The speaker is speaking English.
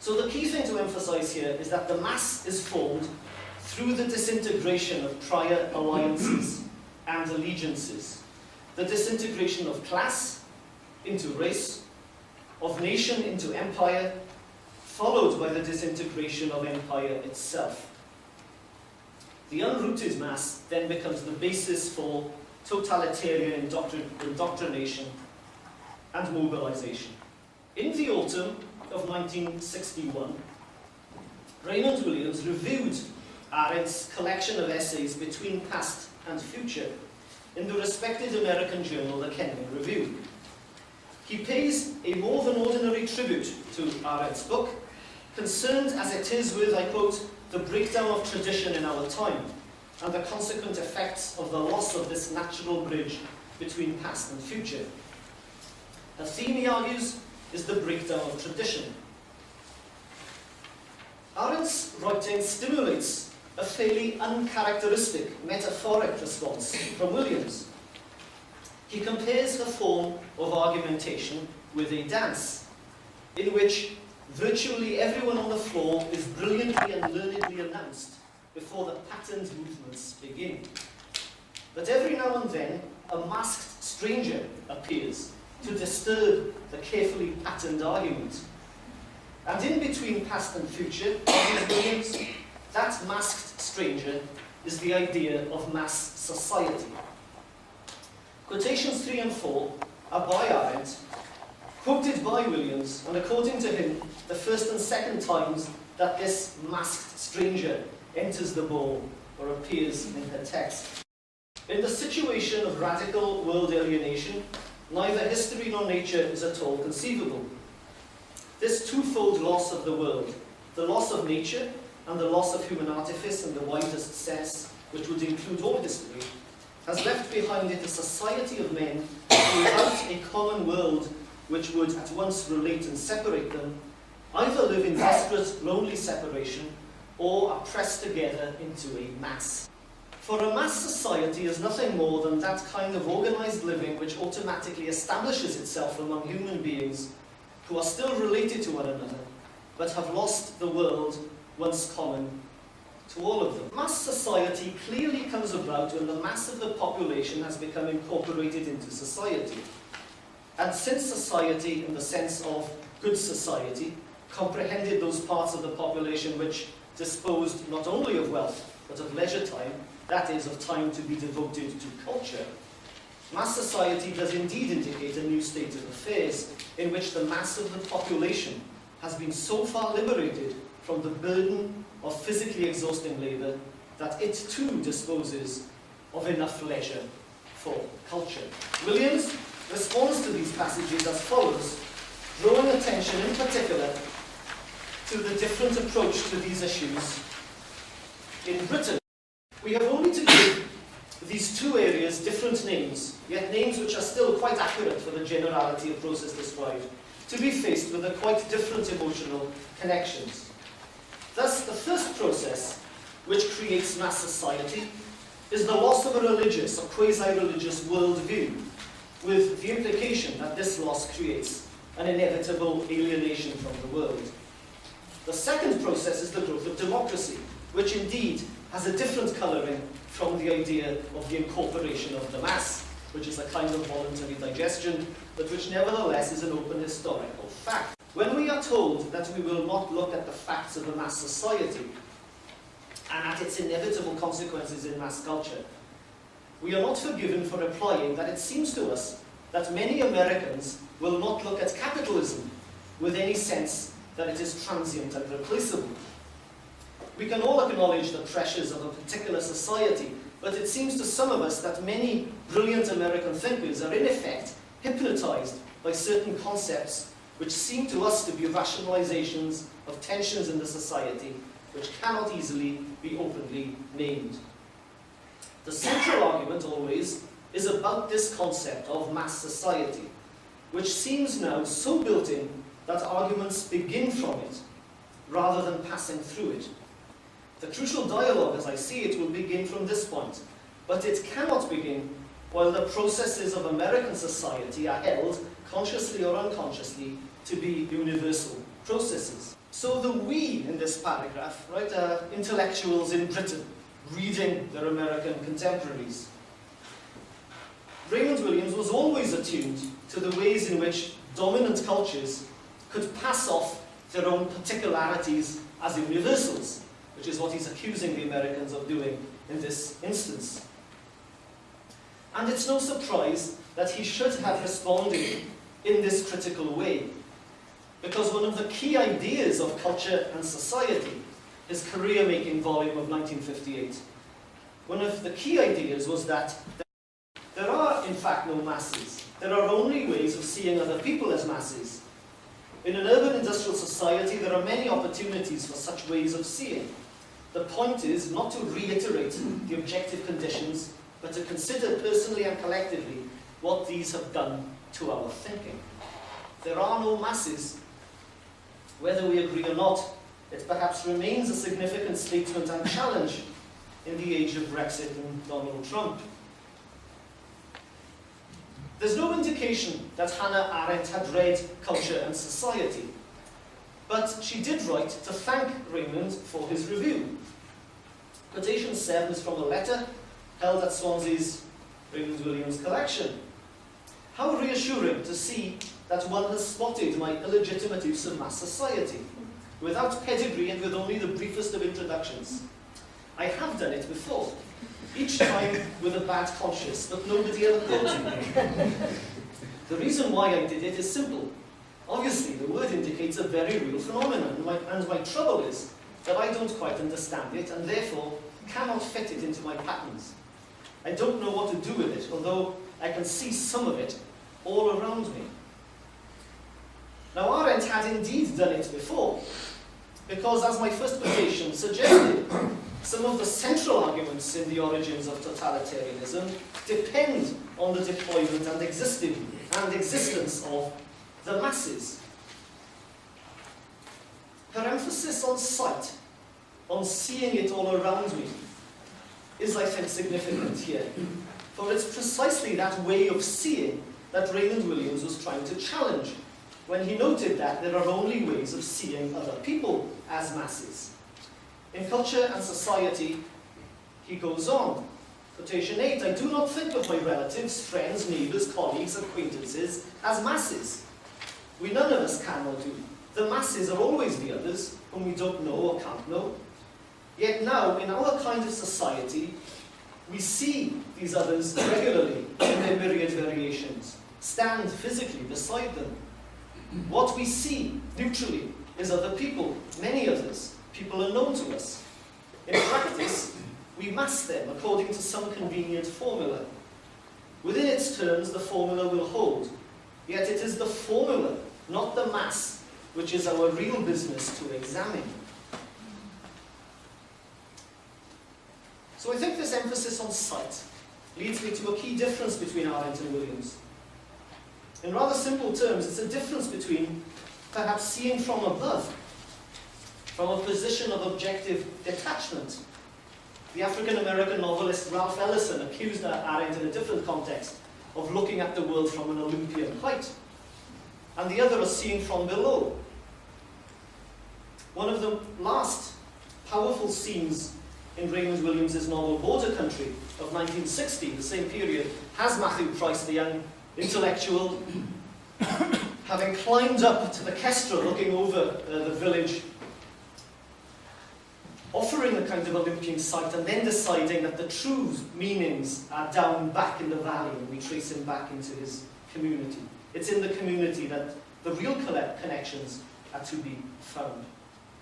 So the key thing to emphasize here is that the mass is formed through the disintegration of prior alliances and allegiances. The disintegration of class into race, of nation into empire, followed by the disintegration of empire itself. The unrooted mass then becomes the basis for totalitarian indoctrination and mobilization. In the autumn of 1961, Raymond Williams reviewed Arendt's collection of essays Between Past and Future in the respected American journal The Kenyon Review. He pays a more than ordinary tribute to Arendt's book, concerned as it is with, I quote, the breakdown of tradition in our time and the consequent effects of the loss of this natural bridge between past and future. A theme, he argues, is the breakdown of tradition. Arendt's writing stimulates a fairly uncharacteristic metaphoric response from Williams. He compares the form of argumentation with a dance, in which virtually everyone on the floor is brilliantly and learnedly announced before the patterned movements begin. But every now and then, a masked stranger appears to disturb the carefully patterned argument. And in between past and future, argues Williams, that masked stranger is the idea of mass society. Quotations 3 and 4 are by Arendt, quoted by Williams, and according to him, the first and second times that this masked stranger enters the ball or appears in her text. In the situation of radical world alienation, neither history nor nature is at all conceivable. This twofold loss of the world, the loss of nature and the loss of human artifice in the widest sense, which would include all history, has left behind it a society of men who, without a common world which would at once relate and separate them, either live in desperate, lonely separation or are pressed together into a mass. For a mass society is nothing more than that kind of organized living which automatically establishes itself among human beings who are still related to one another, but have lost the world once common to all of them. Mass society clearly comes about when the mass of the population has become incorporated into society. And since society, in the sense of good society, comprehended those parts of the population which disposed not only of wealth, but of leisure time, that is, of time to be devoted to culture, mass society does indeed indicate a new state of affairs in which the mass of the population has been so far liberated from the burden of physically exhausting labour that it too disposes of enough leisure for culture. Williams responds to these passages as follows, drawing attention in particular to the different approach to these issues in Britain. We have only to give these two areas different names, yet names which are still quite accurate for the generality of process described, to be faced with a quite different emotional connections. Thus, the first process, which creates mass society, is the loss of a religious or quasi-religious worldview, with the implication that this loss creates an inevitable alienation from the world. The second process is the growth of democracy, which indeed has a different colouring from the idea of the incorporation of the mass, which is a kind of voluntary digestion, but which nevertheless is an open historical fact. When we are told that we will not look at the facts of a mass society and at its inevitable consequences in mass culture, we are not forgiven for implying that it seems to us that many Americans will not look at capitalism with any sense that it is transient and replaceable. We can all acknowledge the pressures of a particular society, but it seems to some of us that many brilliant American thinkers are in effect hypnotized by certain concepts which seem to us to be rationalizations of tensions in the society which cannot easily be openly named. The central argument always is about this concept of mass society, which seems now so built in that arguments begin from it rather than passing through it. The crucial dialogue, as I see it, will begin from this point, but it cannot begin while the processes of American society are held, consciously or unconsciously, to be universal processes. So the we in this paragraph, right, are intellectuals in Britain reading their American contemporaries. Raymond Williams was always attuned to the ways in which dominant cultures could pass off their own particularities as universals, which is what he's accusing the Americans of doing in this instance. And it's no surprise that he should have responded in this critical way, because one of the key ideas of Culture and Society, his career-making volume of 1958, one of the key ideas was that there are, in fact, no masses. There are only ways of seeing other people as masses. In an urban industrial society, there are many opportunities for such ways of seeing. The point is not to reiterate the objective conditions, but to consider personally and collectively what these have done to our thinking. There are no masses. Whether we agree or not, it perhaps remains a significant statement and challenge in the age of Brexit and Donald Trump. There's no indication that Hannah Arendt had read Culture and Society, but she did write to thank Raymond for his review. Quotation 7 is from a letter held at Swansea's Raymond Williams collection. How reassuring to see that one has spotted my illegitimate use of mass society, without pedigree and with only the briefest of introductions. I have done it before, each time with a bad conscience, but nobody ever quoted me. The reason why I did it is simple. Obviously, the word indicates a very real phenomenon, and my trouble is that I don't quite understand it, and therefore cannot fit it into my patterns. I don't know what to do with it, although I can see some of it all around me. Now, Arendt had indeed done it before, because as my first quotation suggested, some of the central arguments in the origins of totalitarianism depend on the deployment and existence of the masses. Her emphasis on sight, on seeing it all around me, is, I think, significant here. For it's precisely that way of seeing that Raymond Williams was trying to challenge when he noted that there are only ways of seeing other people as masses. In Culture and Society, he goes on. Quotation 8, I do not think of my relatives, friends, neighbours, colleagues, acquaintances as masses. We none of us can or do. The masses are always the others, whom we don't know or can't know. Yet now, in our kind of society, we see these others regularly in their myriad variations, stand physically beside them. What we see, neutrally, is other people, many others. People unknown to us. In practice, we mass them according to some convenient formula. Within its terms, the formula will hold. Yet it is the formula, not the mass, which is our real business to examine. So I think this emphasis on sight leads me to a key difference between Arendt and Williams. In rather simple terms, it's a difference between perhaps seeing from above, from a position of objective detachment. The African-American novelist Ralph Ellison accused Arendt in a different context of looking at the world from an Olympian height, and the other of seeing from below. One of the last powerful scenes in Raymond Williams' novel Border Country of 1960, the same period, has Matthew Price, the young intellectual, having climbed up to the Kestra looking over the village, offering a kind of Olympian sight, and then deciding that the true meanings are down back in the valley, and we trace him back into his community. It's in the community that the real connections are to be found.